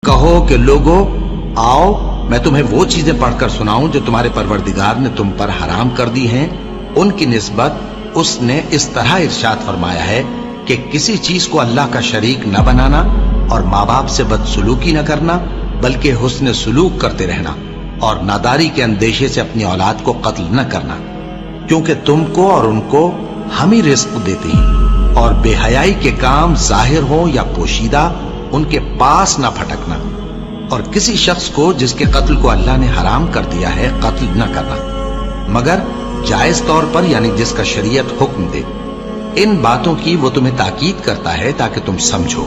کہو کہ لوگو آؤ میں تمہیں وہ چیزیں پڑھ کر سناؤں جو تمہارے پروردگار نے تم پر حرام کر دی ہیں۔ ان کی نسبت اس نے اس طرح ارشاد فرمایا ہے کہ کسی چیز کو اللہ کا شریک نہ بنانا اور ماں باپ سے بدسلوکی نہ کرنا، بلکہ حسن سلوک کرتے رہنا اور ناداری کے اندیشے سے اپنی اولاد کو قتل نہ کرنا، کیونکہ تم کو اور ان کو ہم ہی رزق دیتے ہیں، اور بے حیائی کے کام ظاہر ہو یا پوشیدہ ان کے پاس نہ پھٹکنا، اور کسی شخص کو جس کے قتل کو اللہ نے حرام کر دیا ہے قتل نہ کرنا مگر جائز طور پر، یعنی جس کا شریعت حکم دے۔ ان باتوں کی وہ تمہیں تاکید کرتا ہے تاکہ تم سمجھو۔